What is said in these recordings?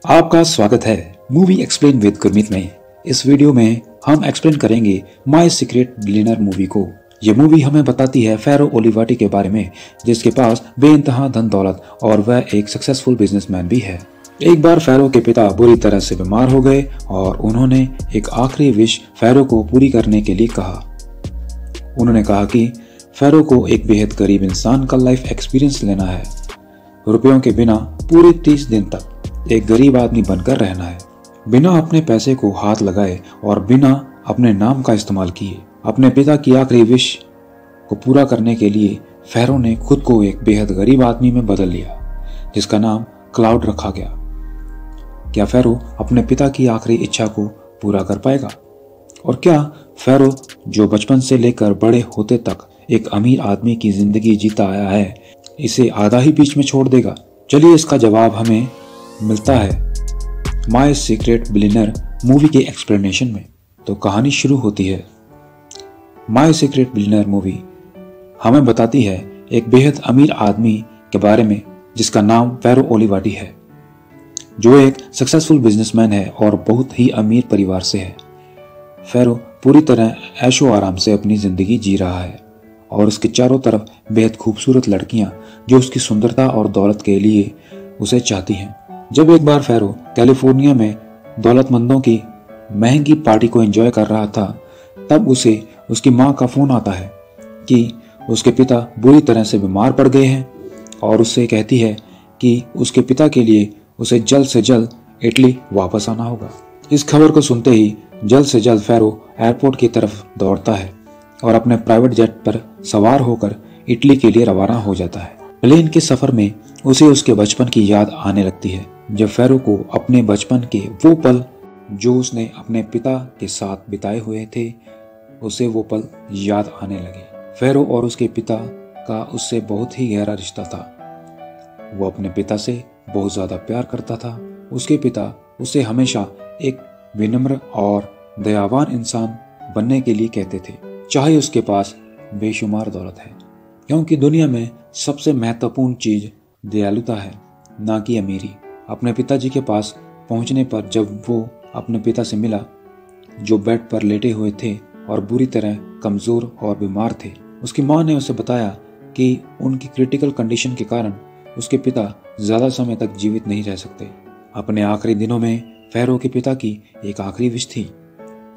आपका स्वागत है मूवी एक्सप्लेन विद गुरमीत में। इस वीडियो में हम एक्सप्लेन करेंगे माय सीक्रेट बिलियनर मूवी को। ये मूवी हमें बताती है फेरो ओलिवाटी के बारे में, जिसके पास बेइंतहा धन दौलत और वह एक सक्सेसफुल बिजनेसमैन भी है। एक बार फेरो के पिता बुरी तरह से बीमार हो गए और उन्होंने एक आखिरी विश फेरो को पूरी करने के लिए कहा। उन्होंने कहा कि फेरो को एक बेहद गरीब इंसान का लाइफ एक्सपीरियंस लेना है। रुपयों के बिना पूरे 30 दिन तक एक गरीब आदमी बनकर रहना है, बिना अपने पैसे को हाथ लगाए और बिना अपने नाम का इस्तेमाल किए। अपने पिता की आखिरी विश को पूरा करने के लिए फेरो ने खुद को एक बेहद गरीब आदमी में बदल लिया, जिसका नाम क्लाउड रखा गया। क्या फेरो अपने पिता की आखिरी इच्छा को पूरा कर पाएगा? और क्या फेरो, जो बचपन से लेकर बड़े होते तक एक अमीर आदमी की जिंदगी जीता आया है, इसे आधा ही बीच में छोड़ देगा? चलिए इसका जवाब हमें मिलता है माय सीक्रेट बिलियनर मूवी के एक्सप्लेनेशन में। तो कहानी शुरू होती है। माय सीक्रेट बिलियनर मूवी हमें बताती है एक बेहद अमीर आदमी के बारे में, जिसका नाम फेरो ओलिवाटी है, जो एक सक्सेसफुल बिजनेसमैन है और बहुत ही अमीर परिवार से है। फेरो पूरी तरह ऐशो आराम से अपनी जिंदगी जी रहा है और उसके चारों तरफ बेहद खूबसूरत लड़कियां, जो उसकी सुंदरता और दौलत के लिए उसे चाहती हैं। जब एक बार फेरो कैलिफोर्निया में दौलतमंदों की महंगी पार्टी को एंजॉय कर रहा था, तब उसे उसकी मां का फोन आता है कि उसके पिता बुरी तरह से बीमार पड़ गए हैं और उससे कहती है कि उसके पिता के लिए उसे जल्द से जल्द इटली वापस आना होगा। इस खबर को सुनते ही जल्द से जल्द फेरो एयरपोर्ट की तरफ दौड़ता है और अपने प्राइवेट जेट पर सवार होकर इटली के लिए रवाना हो जाता है। प्लेन के सफर में उसे उसके बचपन की याद आने लगती है, जब फेरो को अपने बचपन के वो पल जो उसने अपने पिता के साथ बिताए हुए थे, उसे वो पल याद आने लगे। फेरो और उसके पिता का उससे बहुत ही गहरा रिश्ता था। वो अपने पिता से बहुत ज्यादा प्यार करता था। उसके पिता उसे हमेशा एक विनम्र और दयावान इंसान बनने के लिए कहते थे, चाहे उसके पास बेशुमार दौलत है, क्योंकि दुनिया में सबसे महत्वपूर्ण चीज दयालुता है, ना कि अमीरी। अपने पिताजी के पास पहुंचने पर जब वो अपने पिता से मिला, जो बेड पर लेटे हुए थे और बुरी तरह कमजोर और बीमार थे, उसकी मां ने उसे बताया कि उनकी क्रिटिकल कंडीशन के कारण उसके पिता ज्यादा समय तक जीवित नहीं रह सकते। अपने आखिरी दिनों में फेरो के पिता की एक आखिरी विश थी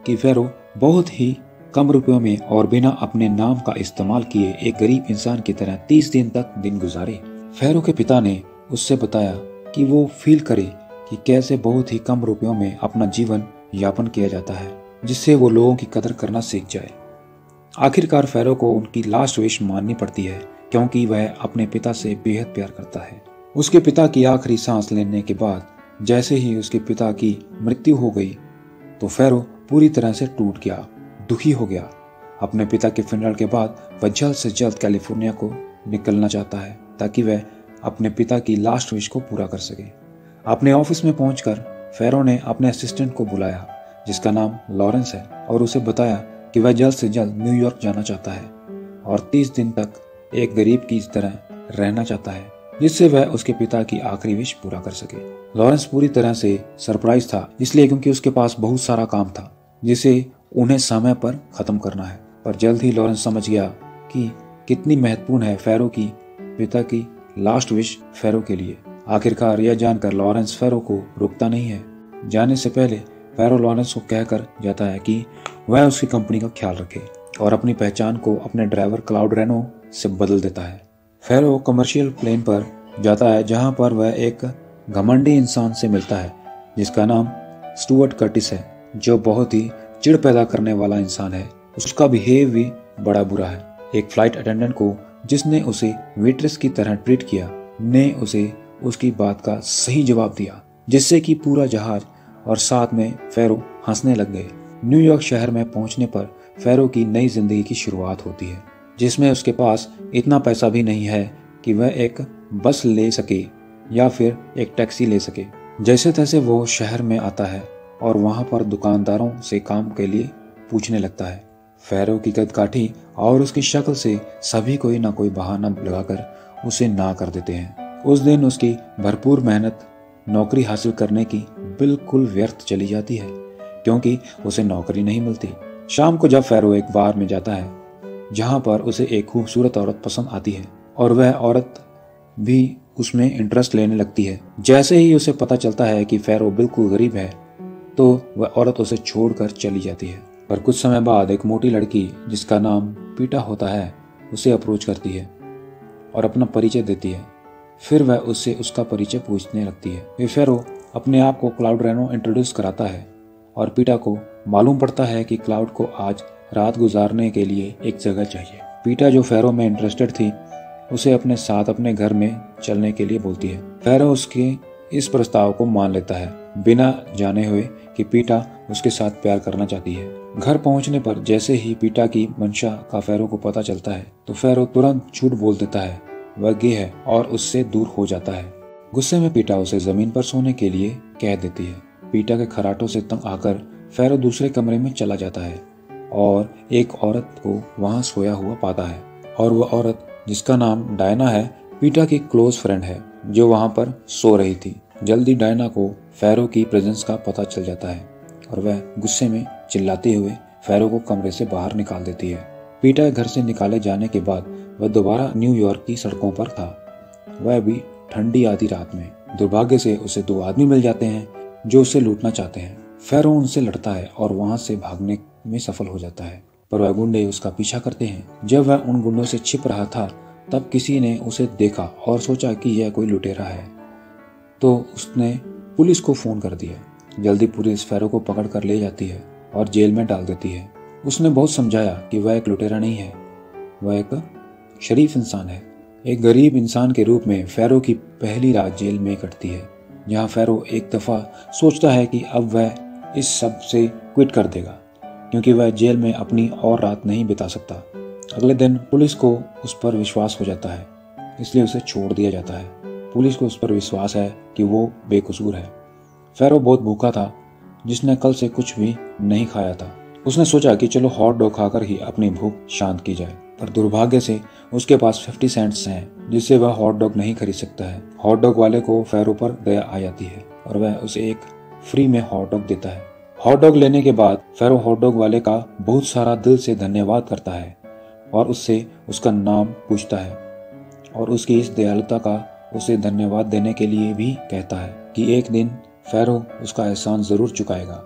कि फेरो बहुत ही कम रुपयों में और बिना अपने नाम का इस्तेमाल किए एक गरीब इंसान की तरह 30 दिन तक दिन गुजारे। फेरो के पिता ने उससे बताया कि वो फील करे कि कैसे बहुत ही कम रुपयों में अपना जीवन यापन किया जाता है, जिससे वो लोगों की कदर करना सीख जाए। आखिरकार फेरो को उनकी लास्ट विश माननी पड़ती है, क्योंकि वह अपने पिता से बेहद प्यार करता है। उसके पिता की आखिरी सांस लेने के बाद जैसे ही उसके पिता की मृत्यु हो गई, तो फेरो पूरी तरह से टूट गया, दुखी हो गया। अपने पिता के फ्यूनरल के बाद वह जल्द से जल्द कैलिफोर्निया को निकलना चाहता है, ताकि वह अपने पिता की लास्ट विश को पूरा कर सके। अपने ऑफिस में पहुंचकर फेरो ने अपने असिस्टेंट को बुलाया, जिसका नाम लॉरेंस है, और उसे बताया कि वह जल्द से जल्द न्यूयॉर्क जाना चाहता है और 30 दिन तक एक गरीब की तरह रहना चाहता है, जिससे वह उसके पिता की आखिरी विश पूरा कर सके। लॉरेंस पूरी तरह से सरप्राइज था, इसलिए क्योंकि उसके पास बहुत सारा काम था जिसे उन्हें समय पर खत्म करना है। पर जल्द ही लॉरेंस समझ गया कि कितनी महत्वपूर्ण है फेरो की पिता की लास्ट विश फेरो के लिए। आखिरकार यह जानकर लॉरेंस फेरो को रोकता नहीं है। जाने से पहले फेरो लॉरेंस को कहकर जाता है कि वह उसकी कंपनी का ख्याल रखे और अपनी पहचान को अपने ड्राइवर क्लाउड रेनो से बदल देता है। फेरो कमर्शियल प्लेन पर जाता है, जहां पर वह एक घमंडी इंसान से मिलता है, जिसका नाम स्टुअर्ट कर्टिस है, जो बहुत ही चिढ़ पैदा करने वाला इंसान है। उसका बिहेव भी बड़ा बुरा है। एक फ्लाइट अटेंडेंट को, जिसने उसे वेट्रेस की तरह ट्रीट किया, ने उसे उसकी बात का सही जवाब दिया, जिससे कि पूरा जहाज और साथ में फेरो हंसने लग गए। न्यूयॉर्क शहर में पहुंचने पर फेरो की नई जिंदगी की शुरुआत होती है, जिसमें उसके पास इतना पैसा भी नहीं है कि वह एक बस ले सके या फिर एक टैक्सी ले सके। जैसे तैसे वो शहर में आता है और वहां पर दुकानदारों से काम के लिए पूछने लगता है। फेरो की कदकाठी और उसकी शक्ल से सभी कोई ना कोई बहाना लगाकर उसे ना कर देते हैं। उस दिन उसकी भरपूर मेहनत नौकरी हासिल करने की बिल्कुल व्यर्थ चली जाती है क्योंकि उसे नौकरी नहीं मिलती। शाम को जब फेरो एक बार में जाता है जहां पर उसे एक खूबसूरत औरत पसंद आती है और वह औरत भी उसमें इंटरेस्ट लेने लगती है। जैसे ही उसे पता चलता है कि फेरो बिल्कुल गरीब है तो वह औरत उसे छोड़कर चली जाती है। पर कुछ समय बाद एक मोटी लड़की जिसका नाम पीटा होता है उसे अप्रोच करती है और अपना परिचय देती है। फिर वह उससे उसका परिचय पूछने लगती है। फिर फेरो अपने आप को क्लाउड रेनो इंट्रोड्यूस कराता है और पीटा को मालूम पड़ता है कि क्लाउड को आज रात गुजारने के लिए एक जगह चाहिए। पीटा जो फेरो में इंटरेस्टेड थी उसे अपने साथ अपने घर में चलने के लिए बोलती है। फेरो उसके इस प्रस्ताव को मान लेता है बिना जाने हुए कि पीटा उसके साथ प्यार करना चाहती है। घर पहुंचने पर जैसे ही पीटा की मंशा का फेरो को पता चलता है तो फेरो तुरंत झूठ बोल देता है वह गे है और उससे दूर हो जाता है। गुस्से में पीटा उसे जमीन पर सोने के लिए कह देती है। पीटा के खराटों से तंग आकर फेरो दूसरे कमरे में चला जाता है और एक औरत को वहां सोया हुआ पाता है और वह औरत जिसका नाम डायना है पीटा की क्लोज फ्रेंड है जो वहां पर सो रही थी। जल्दी डायना को फेरो की प्रेजेंस का पता चल जाता है और वह गुस्से में चिल्लाते हुए फेरो को कमरे से बाहर निकाल देती है। पीटा घर से निकाले जाने के बाद वह दोबारा न्यूयॉर्क की सड़कों पर था, वह भी ठंडी आधी रात में। दुर्भाग्य से उसे दो आदमी मिल जाते हैं जो उसे लूटना चाहते हैं। फेरो उनसे लड़ता है और वहां से भागने में सफल हो जाता है पर वह गुंडे उसका पीछा करते हैं। जब वह उन गुंडों से छिप रहा था तब किसी ने उसे देखा और सोचा कि यह कोई लुटेरा है तो उसने पुलिस को फोन कर दिया। जल्दी पुलिस फेरो को पकड़ कर ले जाती है और जेल में डाल देती है। उसने बहुत समझाया कि वह एक लुटेरा नहीं है, वह एक शरीफ इंसान है। एक गरीब इंसान के रूप में फेरो की पहली रात जेल में कटती है जहां फेरो एक दफा सोचता है कि अब वह इस सब से क्विट कर देगा क्योंकि वह जेल में अपनी और रात नहीं बिता सकता। अगले दिन पुलिस को उस पर विश्वास हो जाता है इसलिए उसे छोड़ दिया जाता है। पुलिस को उस पर विश्वास है कि वो बेकसूर है। फेरो बहुत भूखा था जिसने कल से कुछ भी नहीं खाया था। उसने सोचा कि चलो हॉट डॉग खाकर ही अपनी भूख शांत की जाए पर दुर्भाग्य से उसके पास 50 सेंट्स हैं जिससे वह हॉट डॉग नहीं खरीद सकता है। हॉट डॉग वाले को फेरो पर दया आ जाती है और वह उसे एक फ्री में हॉट डॉग देता है। हॉट डॉग लेने के बाद फेरो हॉट डॉग वाले का बहुत सारा दिल से धन्यवाद करता है और उससे उसका नाम पूछता है और उसकी इस दयालुता का उसे धन्यवाद देने के लिए भी कहता है कि एक दिन फेरो उसका एहसान जरूर चुकाएगा।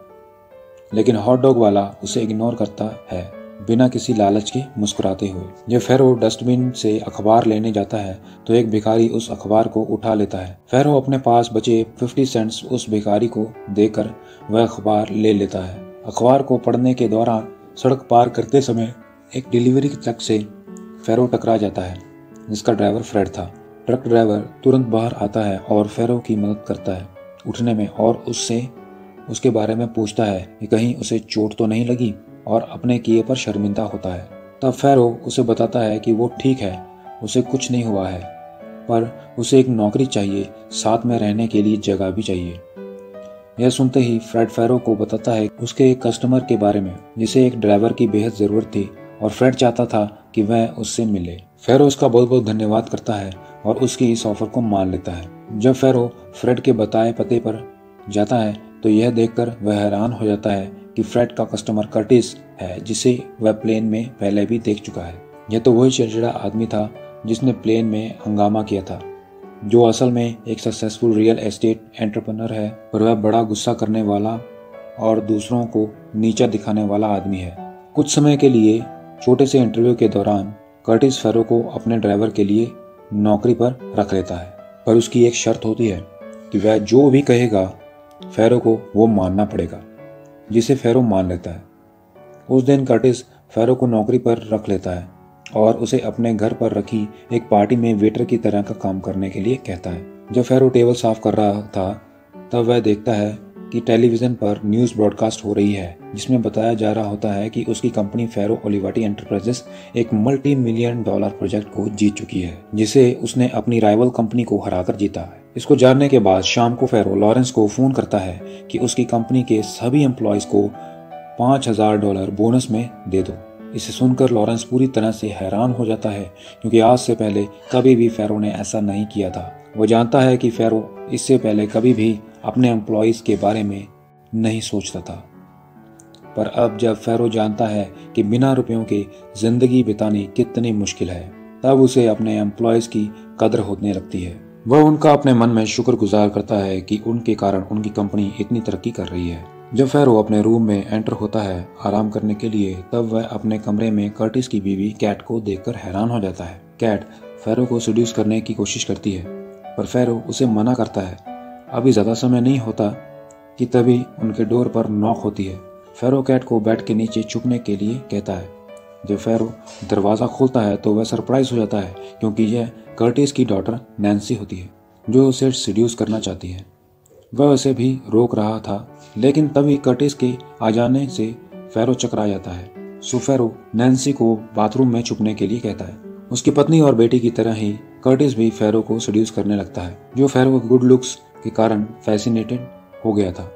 लेकिन हॉट डॉग वाला उसे इग्नोर करता है बिना किसी लालच के मुस्कुराते हुए। जब फेरो डस्टबिन से अखबार लेने जाता है तो एक भिखारी उस अखबार को उठा लेता है। फेरो अपने पास बचे 50 सेंट्स उस भिखारी को देकर वह अखबार ले लेता है। अखबार को पढ़ने के दौरान सड़क पार करते समय एक डिलीवरी ट्रक से फेरो टकरा जाता है जिसका ड्राइवर फ्रेड था। ट्रक ड्राइवर तुरंत बाहर आता है और फेरो की मदद करता है उठने में और उससे उसके बारे में पूछता है कि कहीं उसे चोट तो नहीं लगी और अपने किए पर शर्मिंदा होता है। तब फेरो उसे बताता है कि वो ठीक है, उसे कुछ नहीं हुआ है पर उसे एक नौकरी चाहिए, साथ में रहने के लिए जगह भी चाहिए। यह सुनते ही फ्रेड फेरो को बताता है उसके एक कस्टमर के बारे में जिसे एक ड्राइवर की बेहद जरूरत थी और फ्रेड चाहता था कि वह उससे मिले। फेरो उसका बहुत बहुत धन्यवाद करता है और उसकी इस ऑफर को मान लेता है। जब फेरो फ्रेड के बताए पते पर जाता है तो यह देखकर वह हैरान हो जाता है कि फ्रेड का कस्टमर कर्टिस है जिसे वह प्लेन में पहले भी देख चुका है। यह तो वही चिड़चिड़ा आदमी था जिसने प्लेन में हंगामा किया था, जो असल में एक सक्सेसफुल रियल एस्टेट एंटरप्रेन्योर है पर वह बड़ा गुस्सा करने वाला और दूसरों को नीचा दिखाने वाला आदमी है। कुछ समय के लिए छोटे से इंटरव्यू के दौरान कर्टिस फेरो को अपने ड्राइवर के लिए नौकरी पर रख लेता है पर उसकी एक शर्त होती है कि वह जो भी कहेगा फेरो को वो मानना पड़ेगा, जिसे फेरो मान लेता है। उस दिन कर्टिस फेरो को नौकरी पर रख लेता है और उसे अपने घर पर रखी एक पार्टी में वेटर की तरह का काम करने के लिए कहता है। जब फेरो टेबल साफ कर रहा था तब वह देखता है कि टेलीविजन पर न्यूज़ ब्रॉडकास्ट हो रही है जिसमें बताया जा रहा होता है कि उसकी कंपनी फेरो ओलिवाटी एंटरप्राइजेस एक $multi-million प्रोजेक्ट को जीत चुकी है जिसे उसने अपनी राइवल कंपनी को हराकर जीता है। इसको जानने के बाद शाम को फेरो लॉरेंस को फोन करता है कि उसकी कंपनी के सभी एम्प्लॉयज को $5000 बोनस में दे दो। इसे सुनकर लॉरेंस पूरी तरह से हैरान हो जाता है क्योंकि आज से पहले कभी भी फेरो ने ऐसा नहीं किया था। वो जानता है कि फेरो इससे पहले कभी भी अपने एम्प्लॉयज़ के बारे में नहीं सोचता था। पर अब जब फेरो जानता है कि बिना रुपयों के जिंदगी बितानी कितनी मुश्किल है, तब उसे अपने एम्प्लॉयज़ की कदर होने लगती है। वह उनका अपने मन में शुक्रगुजार करता है कि उनके कारण उनकी कंपनी इतनी तरक्की कर रही है। जब फेरो अपने रूम में एंटर होता है आराम करने के लिए, तब वह अपने कमरे में कर्टिस की बीवी कैट को देखकर हैरान हो जाता है। कैट फेरो को सेड्यूस करने की कोशिश करती है, पर फेरो उसे मना करता है। अभी ज़्यादा समय नहीं होता कि तभी उनके डोर पर नॉक होती है। फेरो कैट को बेड के नीचे छुपने के लिए कहता है। जब फेरो दरवाज़ा खोलता है तो वह सरप्राइज हो जाता है, क्योंकि यह कर्टिस की डॉटर नैन्सी होती है, जो उसे सेड्यूस करना चाहती है। वह उसे भी रोक रहा था, लेकिन तभी कर्टिस के आ जाने से फेरो चकरा जाता है। सो फेरो नैन्सी को बाथरूम में छुपने के लिए कहता है। उसकी पत्नी और बेटी की तरह ही कर्टिस भी फेरो को सेड्यूस करने लगता है, जो फेरो के गुड लुक्स के कारण फैसिनेटेड हो गया था।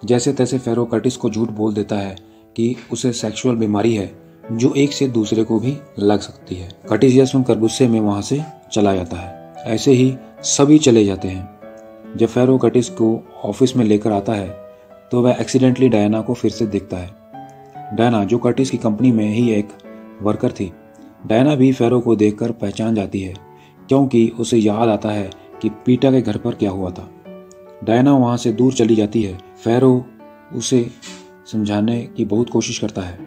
जैसे तैसे फेरो कर्टिस को झूठ बोल देता है कि उसे सेक्सुअल बीमारी है, जो एक से दूसरे को भी लग सकती है। कर्टिस यह सुनकर गुस्से में वहां से चला जाता है। ऐसे ही सभी चले जाते हैं। जब फेरो कर्टिस को ऑफिस में लेकर आता है तो वह एक्सीडेंटली डायना को फिर से देखता है। डायना, जो कर्टिस की कंपनी में ही एक वर्कर थी, डायना भी फेरो को देखकर पहचान जाती है, क्योंकि उसे याद आता है कि पीटा के घर पर क्या हुआ था। डायना वहां से दूर चली जाती है। फेरो उसे समझाने की बहुत कोशिश करता है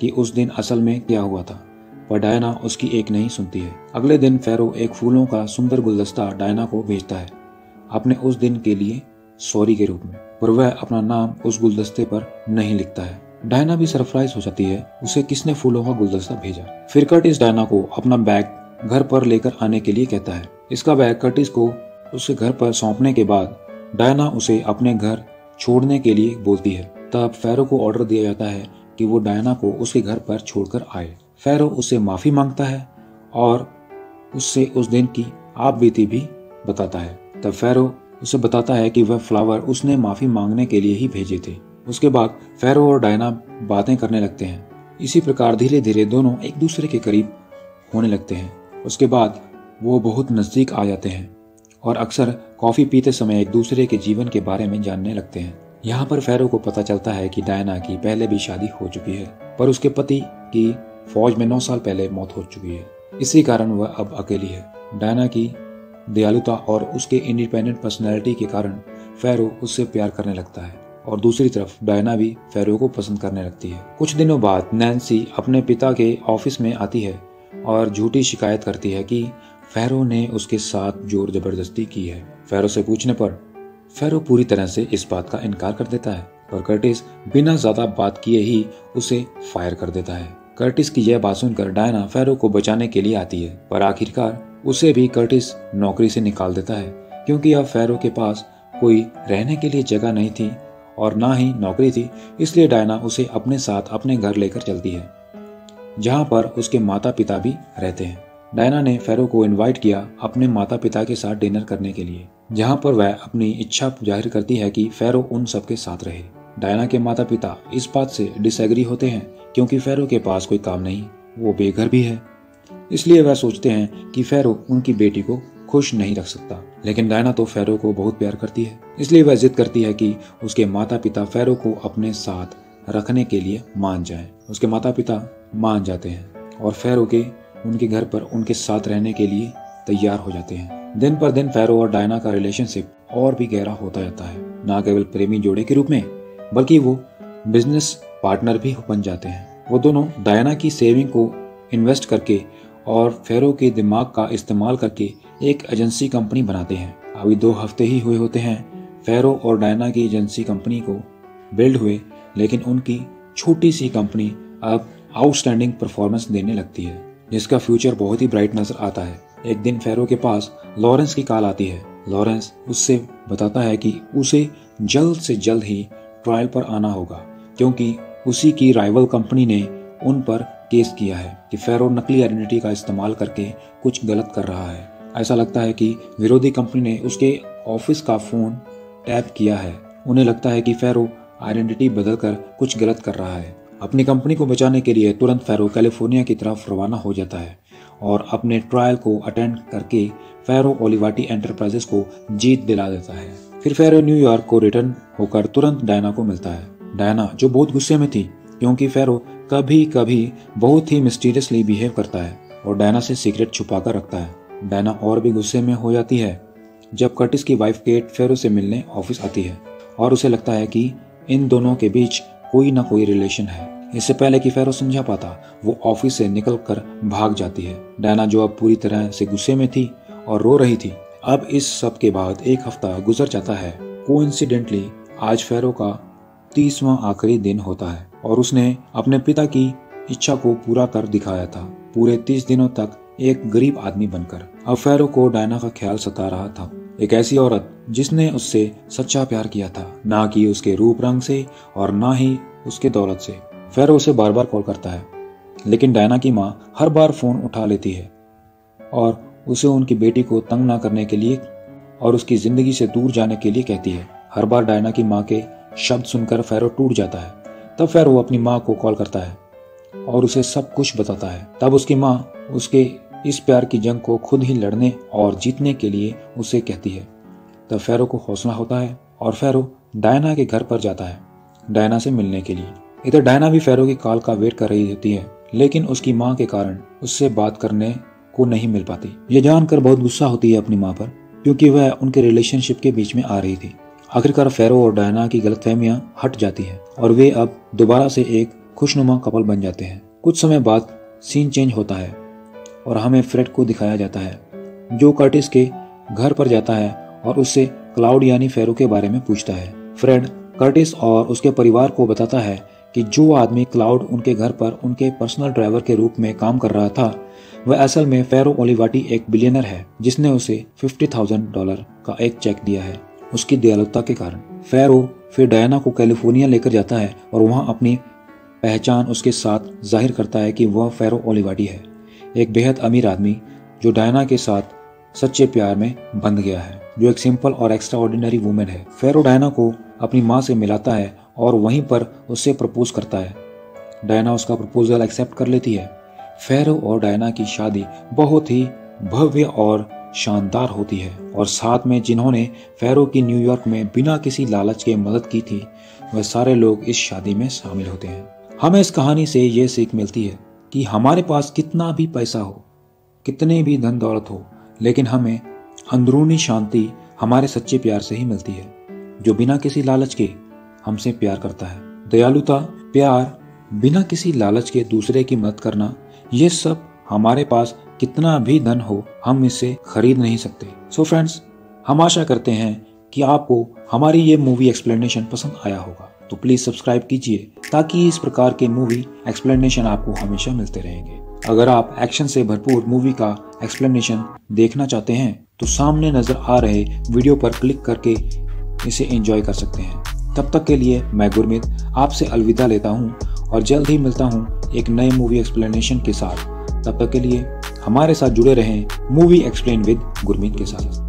कि उस दिन असल में क्या हुआ था, पर डायना उसकी एक नहीं सुनती है। अगले दिन फेरो एक फूलों का सुंदर गुलदस्ता डायना को भेजता है, अपने उस दिन के लिए सॉरी के रूप में, पर वह अपना नाम उस गुलदस्ते पर नहीं लिखता है। डायना भी सरप्राइज हो जाती है, उसे किसने फूलों का गुलदस्ता भेजा। फिर कर्टिस डायना को अपना बैग घर पर लेकर आने के लिए कहता है। इसका बैग कर्टिस को उसके घर पर सौंपने के बाद डायना उसे अपने घर छोड़ने के लिए बोलती है। तब फेरो को ऑर्डर दिया जाता है कि वो डायना को उसके घर पर छोड़कर आए। फेरो उससे माफी मांगता है और उससे उस दिन की आप बीती भी बताता है। तब फेरो उसे बताता है कि वह फ्लावर उसने माफी मांगने के लिए ही भेजे थे। उसके बाद फेरो और डायना बातें करने लगते हैं। इसी प्रकार धीरे धीरे दोनों एक दूसरे के करीब होने लगते हैं। उसके बाद वो बहुत नजदीक आ जाते हैं और अक्सर कॉफी पीते समय एक दूसरे के जीवन के बारे में जानने लगते हैं। यहाँ पर फेरो को पता चलता है कि डायना की पहले भी शादी हो चुकी है, पर उसके पति की फौज में 9 साल पहले मौत हो चुकी है। इसी कारण वह अब अकेली है। डायना की दयालुता और उसके इंडिपेंडेंट पर्सनैलिटी के कारण फेरो उससे प्यार करने लगता है, और दूसरी तरफ डायना भी फेरो को पसंद करने लगती है। कुछ दिनों बाद नैन्सी अपने पिता के ऑफिस में आती है और झूठी शिकायत करती है कि फेरो ने उसके साथ जोर जबरदस्ती की है। फेरो से पूछने पर फेरो पूरी तरह से इस बात का इनकार कर देता है, पर कर्टिस बिना ज्यादा बात किए ही उसे फायर कर देता है। कर्टिस की यह बात सुनकर डायना फेरो को बचाने के लिए आती है, पर आखिरकार उसे भी कर्टिस नौकरी से निकाल देता है, क्योंकि अब फेरो के पास कोई रहने के लिए जगह नहीं थी और ना ही नौकरी थी। इसलिए डायना उसे अपने साथ अपने घर लेकर चलती है, जहाँ पर उसके माता पिता भी रहते हैं। डायना ने फेरो को इनवाइट किया अपने माता पिता के साथ डिनर करने के लिए, जहाँ पर वह अपनी इच्छा जाहिर करती है कि फेरो उन सबके साथ रहे। डायना के माता पिता इस बात से डिसएग्री होते हैं, क्योंकि फेरो के पास कोई काम नहीं, वो बेघर भी है। इसलिए वह सोचते हैं कि फेरो उनकी बेटी को खुश नहीं रख सकता। लेकिन डायना तो फेरो को बहुत प्यार करती है, इसलिए वह जिद करती है कि उसके माता पिता फेरो को अपने साथ रखने के लिए मान जाएं। उसके माता पिता मान जाते हैं और फेरो के उनके घर पर उनके साथ रहने के लिए तैयार हो जाते हैं। दिन पर दिन फेरो और डायना का रिलेशनशिप और भी गहरा होता जाता है। न केवल प्रेमी जोड़े के रूप में, बल्कि वो बिजनेस पार्टनर भी बन जाते हैं। वो दोनों डायना की सेविंग को इन्वेस्ट करके और फेरो के दिमाग का इस्तेमाल करके एक एजेंसी कंपनी बनाते हैं। अभी 2 हफ्ते ही हुए होते हैं फेरो और डायना की एजेंसी कंपनी को बिल्ड हुए, लेकिन उनकी छोटी सी कंपनी अब आउटस्टैंडिंग परफॉर्मेंस देने लगती है, जिसका फ्यूचर बहुत ही ब्राइट नजर आता है। एक दिन फेरो के पास लॉरेंस की कॉल आती है। लॉरेंस उससे बताता है कि उसे जल्द से जल्द ही ट्रायल पर आना होगा, क्योंकि उसी की राइवल कंपनी ने उन पर केस किया है कि फेरो नकली आइडेंटिटी का इस्तेमाल करके कुछ गलत कर रहा है। ऐसा लगता है कि विरोधी कंपनी ने उसके ऑफिस का फोन टैप किया है। उन्हें लगता है कि फेरो आइडेंटिटी बदलकर कुछ गलत कर रहा है अपनी कंपनी को बचाने के लिए तुरंत फेरो कैलिफोर्निया की तरफ रवाना हो जाता है और अपने ट्रायल को अटेंड करके फेरो ओलिवाटी एंटरप्राइजेस को जीत दिला देता है। फिर फेरो न्यूयॉर्क को रिटर्न होकर तुरंत डायना को मिलता है। डायना जो बहुत गुस्से में थी क्योंकि फेरो कभी कभी बहुत ही मिस्टीरियसली बिहेव करता है और डायना से सीक्रेट छुपा कर रखता है। डायना और भी गुस्से में हो जाती है जब कर्टिस की वाइफ केट फेरो से मिलने ऑफिस आती है और उसे लगता है कि इन दोनों के बीच कोई ना कोई रिलेशन है। इससे पहले कि फेरो समझा पाता, वो ऑफिस से निकलकर भाग जाती है। डायना जो अब पूरी तरह से गुस्से में थी और रो रही थी। अब इस सब के बाद एक हफ्ता गुजर जाता है। कोइंसिडेंटली आज फेरो का 30वां आखिरी दिन होता है और उसने अपने पिता की इच्छा को पूरा कर दिखाया था, पूरे 30 दिनों तक एक गरीब आदमी बनकर। अब फेरो को डायना का ख्याल सता रहा था, एक ऐसी औरत जिसने उससे सच्चा प्यार किया था, ना कि उसके रूप रंग से और ना ही उसके दौलत से। फेरो उसे बार बार कॉल करता है, लेकिन डायना की माँ हर बार फोन उठा लेती है और उसे उनकी बेटी को तंग ना करने के लिए और उसकी जिंदगी से दूर जाने के लिए कहती है। हर बार डायना की माँ के शब्द सुनकर फेरो टूट जाता है। तब फेरो अपनी माँ को कॉल करता है और उसे सब कुछ बताता है। तब उसकी माँ उसके इस प्यार की जंग को खुद ही लड़ने और जीतने के लिए उसे कहती है। तब फेरो को हौसला होता है और फेरो डायना के घर पर जाता है डायना से मिलने के लिए। इधर डायना भी फेरो की कॉल का वेट कर रही होती है, लेकिन उसकी माँ के कारण उससे बात करने को नहीं मिल पाती। ये जानकर बहुत गुस्सा होती है अपनी माँ पर, क्योंकि वह उनके रिलेशनशिप के बीच में आ रही थी। आखिरकार फेरो और डायना की गलतफहमियां हट जाती हैं और वे अब दोबारा से एक खुशनुमा कपल बन जाते हैं। कुछ समय बाद सीन चेंज होता है और हमें फ्रेड को दिखाया जाता है, जो कर्टिस के घर पर जाता है और उससे क्लाउड यानी फेरो के बारे में पूछता है। फ्रेड कर्टिस और उसके परिवार को बताता है कि जो आदमी क्लाउड उनके घर पर उनके पर्सनल ड्राइवर के रूप में काम कर रहा था, वह असल में फेरो ओलिवाटी एक बिलियनर है जिसने उसे $50,000 का एक चेक दिया है उसकी दयालुता के कारण। फेरो फिर डायना को कैलिफोर्निया लेकर जाता है और वहां अपनी पहचान उसके साथ जाहिर करता है कि वह फेरो ओलिवाटी है, एक बेहद अमीर आदमी जो डायना के साथ सच्चे प्यार में बंध गया है, जो एक सिंपल और एक्स्ट्रा ऑर्डिनरी वुमेन है। फेरो डायना को अपनी माँ से मिलाता है और वहीं पर उससे प्रपोज करता है। डायना उसका प्रपोजल एक्सेप्ट कर लेती है। फेरो और डायना की शादी बहुत ही भव्य और शानदार होती है और साथ में जिन्होंने फेरो की न्यूयॉर्क में बिना किसी लालच के मदद की थी, वह सारे लोग इस शादी में शामिल होते हैं। हमें इस कहानी से ये सीख मिलती है कि हमारे पास कितना भी पैसा हो, कितने भी धन दौलत हो, लेकिन हमें अंदरूनी शांति हमारे सच्चे प्यार से ही मिलती है, जो बिना किसी लालच के हमसे प्यार करता है। दयालुता, प्यार, बिना किसी लालच के दूसरे की मदद करना, ये सब हमारे पास कितना भी धन हो, हम इससे खरीद नहीं सकते। सो फ्रेंड्स, हम आशा करते हैं कि आपको हमारी ये मूवी एक्सप्लेनेशन पसंद आया होगा। तो प्लीज सब्सक्राइब कीजिए ताकि इस प्रकार के मूवी एक्सप्लेनेशन आपको हमेशा मिलते रहेंगे। अगर आप एक्शन से भरपूर मूवी का एक्सप्लेनेशन देखना चाहते हैं तो सामने नजर आ रहे वीडियो पर क्लिक करके इसे एंजॉय कर सकते हैं। तब तक के लिए मैं गुरमीत आपसे अलविदा लेता हूं और जल्द ही मिलता हूं एक नए मूवी एक्सप्लेनेशन के साथ। तब तक के लिए हमारे साथ जुड़े रहें मूवी एक्सप्लेन विद गुरमीत के साथ।